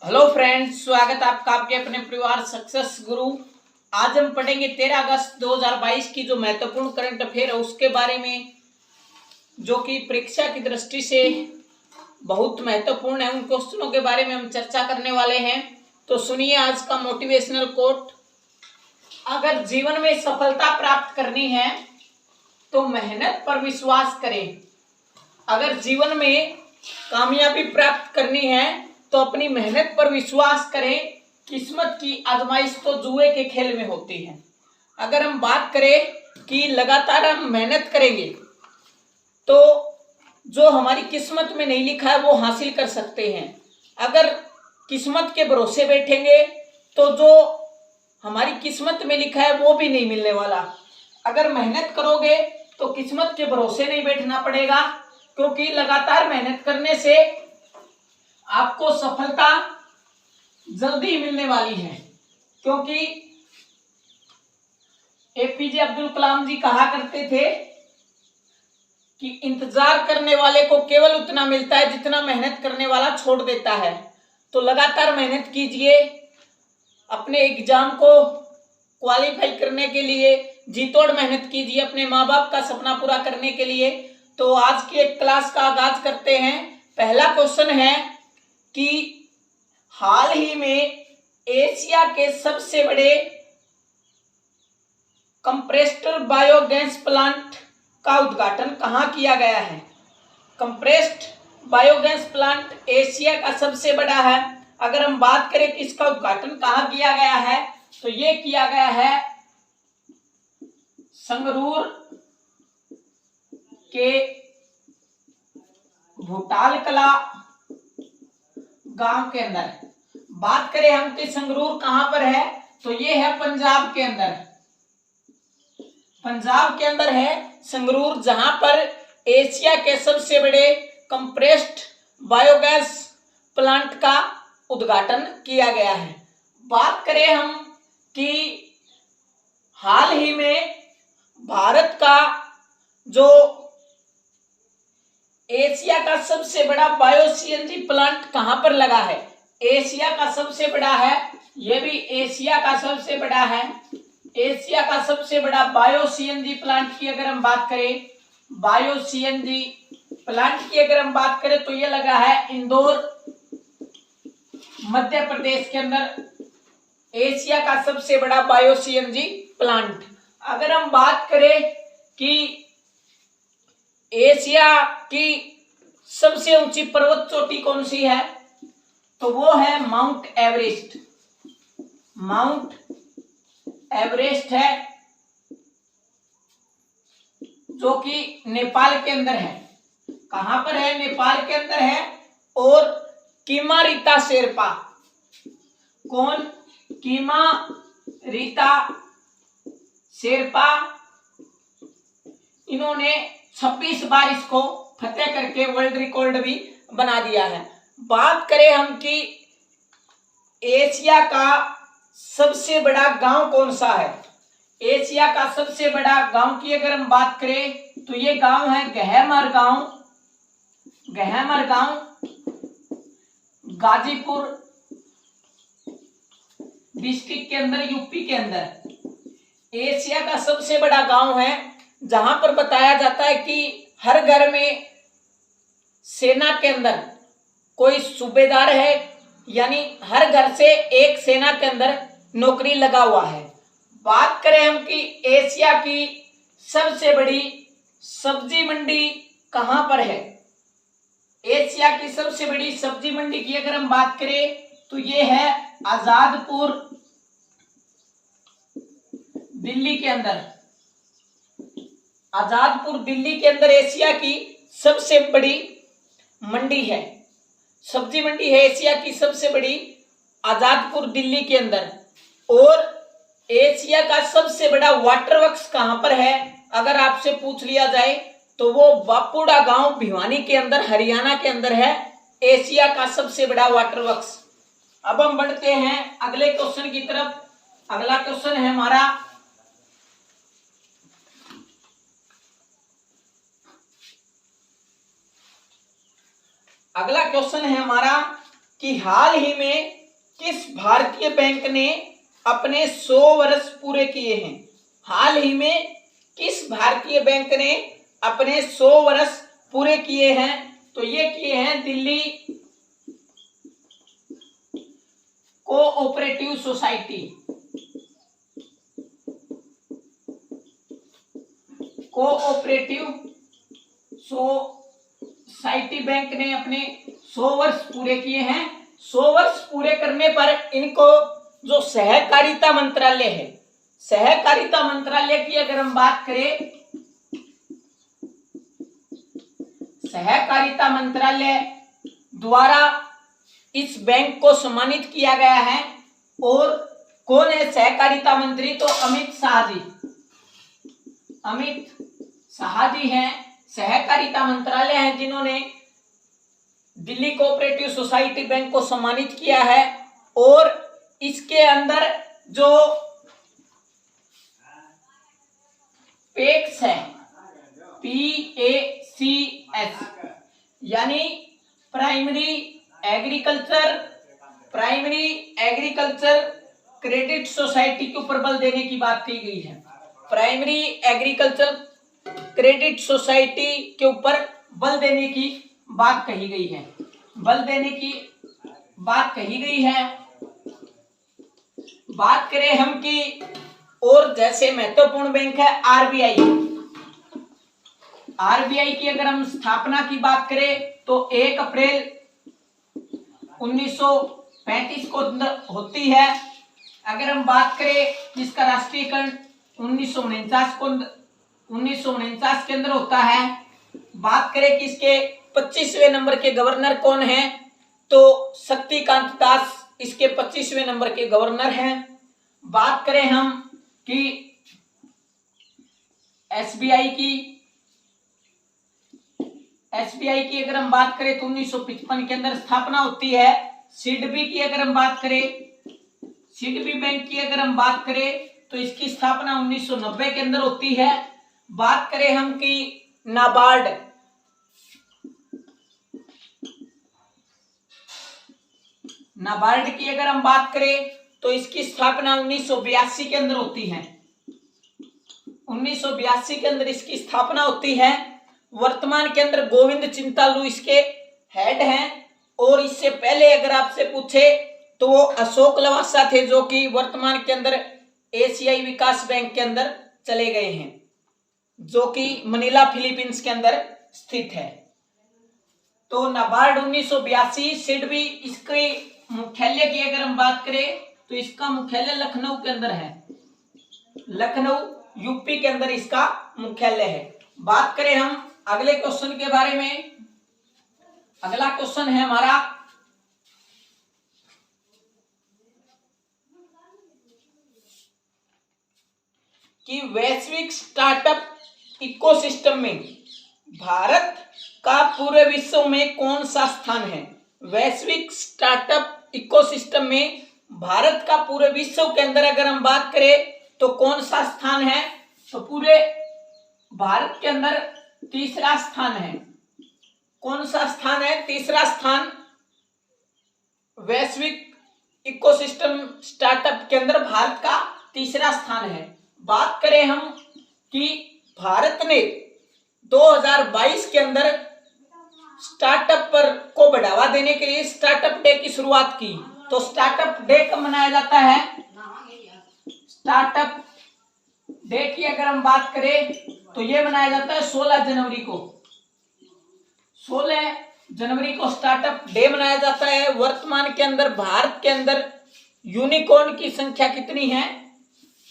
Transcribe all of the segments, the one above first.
Hello friends, स्वागत आपका आपके अपने परिवार सक्सेस गुरु। आज हम पढ़ेंगे 13 अगस्त 2022 की जो महत्वपूर्ण करंट अफेयर है उसके बारे में, जो कि परीक्षा की दृष्टि से बहुत महत्वपूर्ण है। उन क्वेश्चनों के बारे में हम चर्चा करने वाले हैं। तो सुनिए आज का मोटिवेशनल कोट। अगर जीवन में सफलता प्राप्त करनी है तो मेहनत पर विश्वास करें। अगर जीवन में कामयाबी प्राप्त करनी है तो अपनी मेहनत पर विश्वास करें। किस्मत की आजमाइश तो जुए के खेल में होती है। अगर हम बात करें कि लगातार हम मेहनत करेंगे तो जो हमारी किस्मत में नहीं लिखा है वो हासिल कर सकते हैं। अगर किस्मत के भरोसे बैठेंगे तो जो हमारी किस्मत में लिखा है वो भी नहीं मिलने वाला। अगर मेहनत करोगे तो किस्मत के भरोसे नहीं बैठना पड़ेगा, क्योंकि लगातार मेहनत करने से आपको सफलता जल्दी मिलने वाली है। क्योंकि एपीजे अब्दुल कलाम जी कहा करते थे कि इंतजार करने वाले को केवल उतना मिलता है जितना मेहनत करने वाला छोड़ देता है। तो लगातार मेहनत कीजिए, अपने एग्जाम को क्वालिफाई करने के लिए जी तोड़ मेहनत कीजिए, अपने माँ बाप का सपना पूरा करने के लिए। तो आज की एक क्लास का आगाज करते हैं। पहला क्वेश्चन है कि हाल ही में एशिया के सबसे बड़े कंप्रेस्ड बायोगैस प्लांट का उद्घाटन कहाँ किया गया है। कंप्रेस्ड बायोगैस प्लांट एशिया का सबसे बड़ा है। अगर हम बात करें कि इसका उद्घाटन कहाँ किया गया है तो ये किया गया है संगरूर के भूटालकला गांव के अंदर। बात करें हम कि संगरूर कहां पर है तो ये है पंजाब के अंदर। पंजाब के अंदर है संगरूर, जहां पर एशिया के सबसे बड़े कंप्रेस्ड बायोगैस प्लांट का उद्घाटन किया गया है। बात करें हम कि हाल ही में भारत का जो एशिया का सबसे बड़ा बायो सीएनजी प्लांट कहां पर लगा है। एशिया का सबसे बड़ा है, यह भी एशिया का सबसे बड़ा है। एशिया का सबसे बड़ा बायो सीएनजी प्लांट की अगर हम बात करें, बायो सीएनजी प्लांट की अगर हम बात करें तो यह लगा है इंदौर, मध्य प्रदेश के अंदर। एशिया का सबसे बड़ा बायो सीएनजी प्लांट। अगर हम बात करें कि एशिया की सबसे ऊंची पर्वत चोटी कौन सी है तो वो है माउंट एवरेस्ट। माउंट एवरेस्ट है जो कि नेपाल के अंदर है। कहां पर है? नेपाल के अंदर है। और कीमा रीता शेरपा, कौन? कीमा रीता शेरपा, इन्होंने 26 बार इसको फतेह करके वर्ल्ड रिकॉर्ड भी बना दिया है। बात करें हम कि एशिया का सबसे बड़ा गांव कौन सा है। एशिया का सबसे बड़ा गांव की अगर हम बात करें तो ये गांव है गहमर गांव। गहमर गांव गाजीपुर डिस्ट्रिक्ट के अंदर, यूपी के अंदर। एशिया का सबसे बड़ा गांव है जहां पर बताया जाता है कि हर घर में सेना के अंदर कोई सूबेदार है, यानी हर घर से एक सेना के अंदर नौकरी लगा हुआ है। बात करें हम कि एशिया की सबसे बड़ी सब्जी मंडी कहां पर है। एशिया की सबसे बड़ी सब्जी मंडी की अगर हम बात करें तो ये है आजादपुर, दिल्ली के अंदर। आजादपुर दिल्ली के अंदर एशिया की सबसे बड़ी मंडी है, सब्जी मंडी है एशिया की सबसे बड़ी, आजादपुर दिल्ली के अंदर। और एशिया का सबसे बड़ा वाटर वर्क्स कहां पर है अगर आपसे पूछ लिया जाए तो वो बापुड़ा गांव भिवानी के अंदर, हरियाणा के अंदर है एशिया का सबसे बड़ा वाटर वर्क्स। अब हम बढ़ते हैं अगले क्वेश्चन की तरफ। अगला क्वेश्चन है हमारा कि हाल ही में किस भारतीय बैंक ने अपने 100 वर्ष पूरे किए हैं। हाल ही में किस भारतीय बैंक ने अपने 100 वर्ष पूरे किए हैं? तो ये किए हैं Delhi cooperative society. Cooperative society bank ने अपने 100 वर्ष पूरे किए हैं। 100 वर्ष पूरे करने पर इनको जो सहकारिता मंत्रालय है, सहकारिता मंत्रालय की अगर हम बात करें, सहकारिता मंत्रालय द्वारा इस बैंक को सम्मानित किया गया है। और कौन है सहकारिता मंत्री? तो अमित शाह जी। अमित शाह जी हैं, सहकारिता मंत्रालय है जिन्होंने दिल्ली कोऑपरेटिव सोसाइटी बैंक को सम्मानित किया है। और इसके अंदर जो पैक्स है, PACS, यानी प्राइमरी एग्रीकल्चर क्रेडिट सोसाइटी के ऊपर बल देने की बात की गई है। प्राइमरी एग्रीकल्चर क्रेडिट सोसाइटी के ऊपर बल देने की बात कही गई है। बल देने की बात कही गई है। बात करें हम कि और जैसे महत्वपूर्ण बैंक है आरबीआई। आरबीआई की अगर हम स्थापना की बात करें तो 1 अप्रैल 1935 को होती है। अगर हम बात करें इसका राष्ट्रीयकरण 1949 के अंदर होता है। बात करें कि इसके 25वें नंबर के गवर्नर कौन हैं, तो शक्तिकांत दास इसके 25वें नंबर के गवर्नर हैं। बात करें हम कि एसबीआई की अगर हम बात करें तो 1955 के अंदर स्थापना होती है। सिडबी की अगर हम बात करें, सिडबी बैंक की अगर हम बात करें तो इसकी स्थापना 1990 के अंदर होती है। बात करें हम कि नाबार्ड की अगर हम बात करें तो इसकी स्थापना 1982 के अंदर होती है। 1982 के अंदर इसकी स्थापना होती है। वर्तमान के अंदर गोविंद चिंतालू इसके हेड हैं। और इससे पहले अगर आपसे पूछे तो वो अशोक लवासा थे, जो कि वर्तमान के अंदर एशियाई विकास बैंक के अंदर चले गए हैं, जो कि मनीला फिलीपींस के अंदर स्थित है। तो नाबार्ड 1982, सिडबी इसके मुख्यालय की अगर हम बात करें तो इसका मुख्यालय लखनऊ के अंदर है। लखनऊ यूपी के अंदर इसका मुख्यालय है। बात करें हम अगले क्वेश्चन के बारे में। अगला क्वेश्चन है हमारा कि वैश्विक स्टार्टअप इकोसिस्टम में भारत का पूरे विश्व में कौन सा स्थान है? वैश्विक स्टार्टअप इकोसिस्टम में भारत का पूरे विश्व के अंदर अगर हम बात करें तो कौन सा स्थान है? तो पूरे भारत के अंदर तीसरा स्थान है। कौन सा स्थान है? तीसरा स्थान वैश्विक इकोसिस्टम स्टार्टअप के अंदर भारत का तीसरा स्थान है। बात करें हम कि भारत ने 2022 के अंदर स्टार्टअप पर को बढ़ावा देने के लिए स्टार्टअप डे की शुरुआत की। तो स्टार्टअप डे कब मनाया जाता है? स्टार्टअप डे की अगर हम बात करें तो ये मनाया जाता है 16 जनवरी को। 16 जनवरी को स्टार्टअप डे मनाया जाता है। वर्तमान के अंदर भारत के अंदर यूनिकॉर्न की संख्या कितनी है?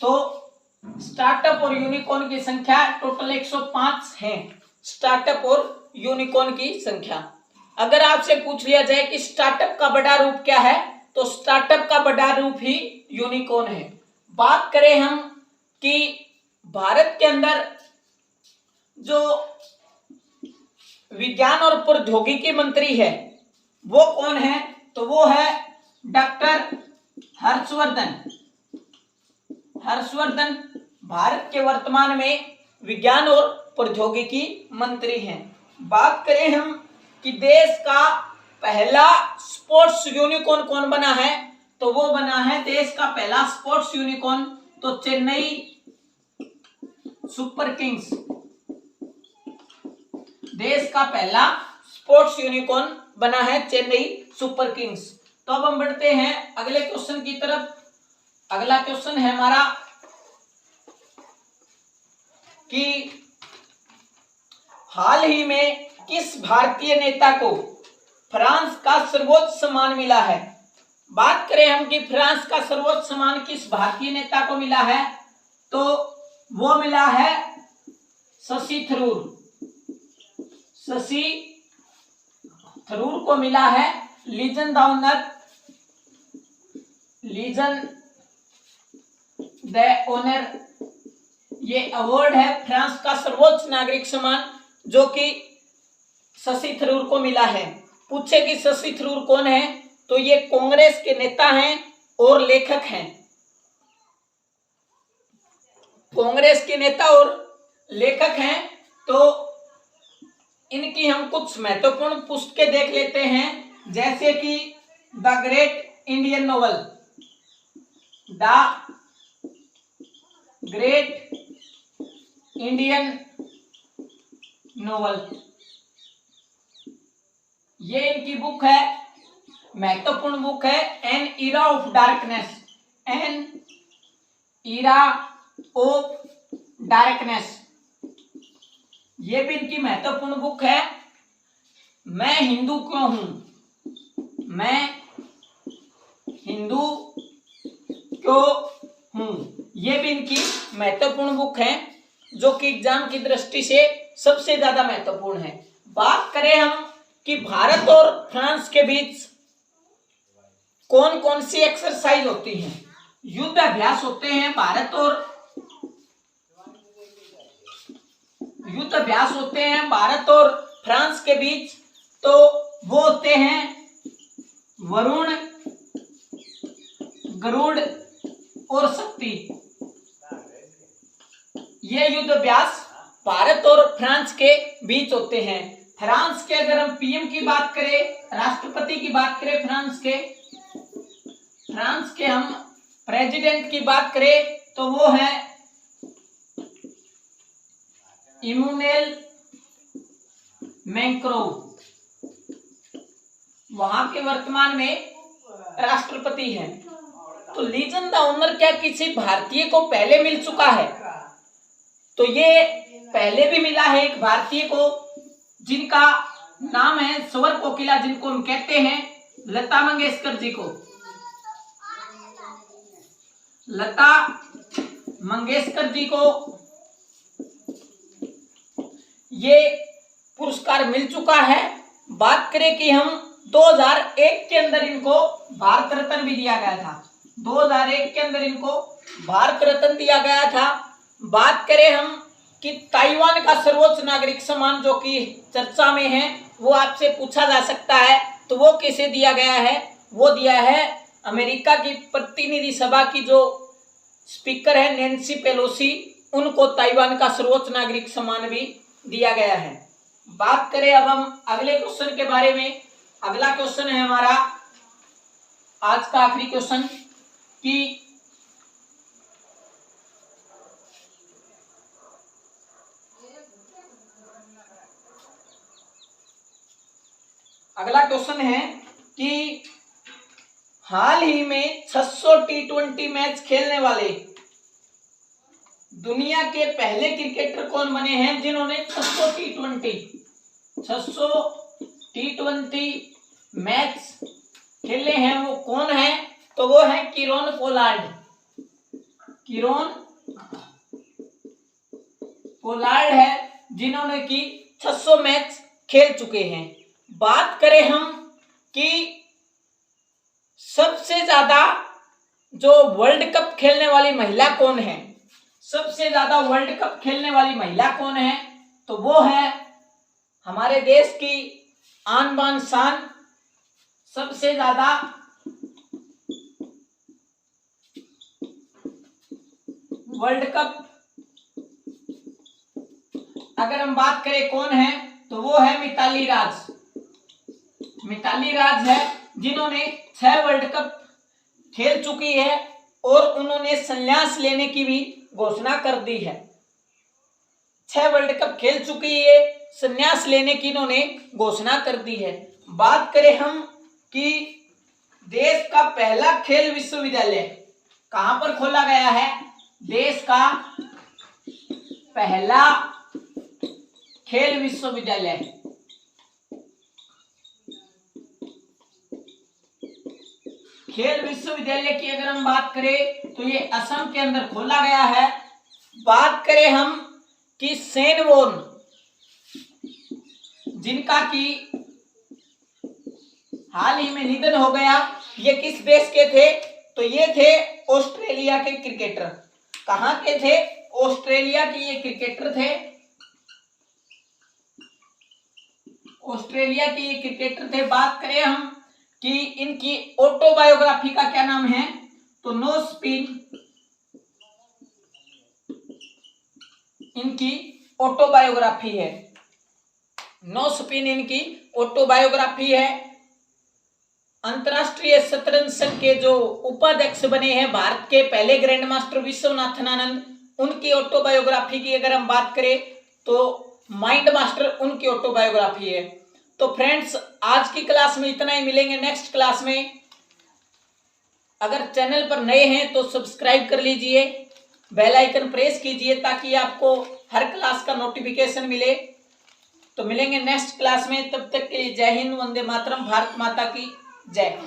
तो स्टार्टअप और यूनिकॉर्न की संख्या टोटल 105 है। स्टार्टअप और यूनिकॉर्न की संख्या। अगर आपसे पूछ लिया जाए कि स्टार्टअप का बड़ा रूप क्या है, तो स्टार्टअप का बड़ा रूप ही यूनिकॉर्न है। बात करें हम कि भारत के अंदर जो विज्ञान और प्रौद्योगिकी मंत्री है वो कौन है? तो वो है डॉक्टर हर्षवर्धन। हर्षवर्धन भारत के वर्तमान में विज्ञान और प्रौद्योगिकी मंत्री हैं। बात करें हम कि देश का पहला स्पोर्ट्स यूनिकॉर्न कौन बना है? तो वो बना है देश का पहला स्पोर्ट्स यूनिकॉर्न तो चेन्नई सुपर किंग्स। देश का पहला स्पोर्ट्स यूनिकॉर्न बना है चेन्नई सुपर किंग्स। तो अब हम बढ़ते हैं अगले क्वेश्चन की तरफ। अगला क्वेश्चन है हमारा कि हाल ही में किस भारतीय नेता को फ्रांस का सर्वोच्च सम्मान मिला है? बात करें हम कि फ्रांस का सर्वोच्च सम्मान किस भारतीय नेता को मिला है, तो वो मिला है शशि थरूर। शशि थरूर को मिला है legion honour, legion the honour, ये अवार्ड है फ्रांस का सर्वोच्च नागरिक सम्मान जो कि शशि थरूर को मिला है। पूछे कि शशि थरूर कौन है, तो ये कांग्रेस के नेता हैं और लेखक हैं। कांग्रेस के नेता और लेखक हैं। तो इनकी हम कुछ महत्वपूर्ण पुस्तकें देख लेते हैं, जैसे कि the great Indian novel, the great Indian novel, ये इनकी बुक है, महत्वपूर्ण बुक है। N era of darkness, N era of darkness, ये भी इनकी महत्वपूर्ण बुक है। मैं हिंदू क्यों हूं, मैं हिंदू क्यों हूं, ये भी इनकी महत्वपूर्ण बुक है जो कि एग्जाम की दृष्टि से सबसे ज्यादा महत्वपूर्ण है। बात करें हम कि भारत और फ्रांस के बीच कौन कौन सी एक्सरसाइज होती हैं, युद्ध अभ्यास होते हैं भारत और युद्ध अभ्यास होते हैं भारत और फ्रांस के बीच, तो वो होते हैं वरुण, गरुड़ और शक्ति। ये युद्ध अभ्यास भारत और फ्रांस के बीच होते हैं। फ्रांस के अगर हम पीएम की बात करें, राष्ट्रपति की बात करें, फ्रांस के हम प्रेसिडेंट की बात करें तो वो है इमैनुएल मैक्रों, वहां के वर्तमान में राष्ट्रपति हैं। तो लीजन द ऑनर क्या किसी भारतीय को पहले मिल चुका है? तो ये पहले भी मिला है एक भारतीय को, जिनका नाम है स्वर कोकिला, जिनको हम कहते हैं लता मंगेशकर जी को। लता मंगेशकर जी को ये पुरस्कार मिल चुका है। बात करें कि हम 2001 के अंदर इनको भारत रत्न भी दिया गया था, 2001 के अंदर इनको भारत रत्न दिया गया था। बात करें हम कि ताइवान का सर्वोच्च नागरिक सम्मान जो कि चर्चा में है, वो आपसे पूछा जा सकता है, तो वो किसे दिया गया है? वो दिया है अमेरिका की प्रतिनिधि सभा की जो स्पीकर है नैन्सी पेलोसी, उनको ताइवान का सर्वोच्च नागरिक सम्मान भी दिया गया है। बात करें अब हम अगले क्वेश्चन के बारे में। अगला क्वेश्चन है हमारा आज का आखिरी क्वेश्चन कि अगला क्वेश्चन है कि हाल ही में 600 टी20 मैच खेलने वाले दुनिया के पहले क्रिकेटर कौन बने हैं जिन्होंने 600 टी20 मैच खेले हैं? वो कौन है? तो वो है कीरोन पोलार्ड। कीरोन पोलार्ड है जिन्होंने की 600 मैच खेल चुके हैं। बात करें हम कि सबसे ज्यादा जो वर्ल्ड कप खेलने वाली महिला कौन है, सबसे ज्यादा वर्ल्ड कप खेलने वाली महिला कौन है? तो वो है हमारे देश की आन बान शान, सबसे ज्यादा वर्ल्ड कप अगर हम बात करें कौन है, तो वो है मिताली राज। मिताली राज है, जिन्होंने 6 वर्ल्ड कप खेल चुकी है और उन्होंने संन्यास लेने की भी घोषणा कर दी है। 6 वर्ल्ड कप खेल चुकी है, संन्यास लेने की इन्होंने घोषणा कर दी है। बात करें हम कि देश का पहला खेल विश्वविद्यालय कहां पर खोला गया है। देश का पहला खेल विश्वविद्यालय की अगर हम बात करें तो ये असम के अंदर खोला गया है। बात करें हम कि सेनवोन, जिनका कि हाल ही में निधन हो गया, ये किस देश के थे, तो ये थे ऑस्ट्रेलिया के क्रिकेटर। कहां के थे, ऑस्ट्रेलिया के ये क्रिकेटर थे, ऑस्ट्रेलिया के ये क्रिकेटर थे। बात करें हम कि इनकी ऑटोबायोग्राफी का क्या नाम है, तो नो स्पिन, इनकी ऑटोबायोग्राफी है, नो स्पिन इनकी ऑटोबायोग्राफी है। अंतरराष्ट्रीय शतरंज संघ के जो उपाध्यक्ष बने हैं भारत के पहले ग्रैंड मास्टर विश्वनाथन आनंद, उनकी ऑटोबायोग्राफी की अगर हम बात करें तो माइंड मास्टर उनकी ऑटोबायोग्राफी है। तो फ्रेंड्स, आज की क्लास में इतना ही, मिलेंगे नेक्स्ट क्लास में। अगर चैनल पर नए हैं तो सब्सक्राइब कर लीजिए, बेल आइकन प्रेस कीजिए ताकि आपको हर क्लास का नोटिफिकेशन मिले। तो मिलेंगे नेक्स्ट क्लास में, तब तक के लिए जय हिंद, वंदे मातरम, भारत माता की जय।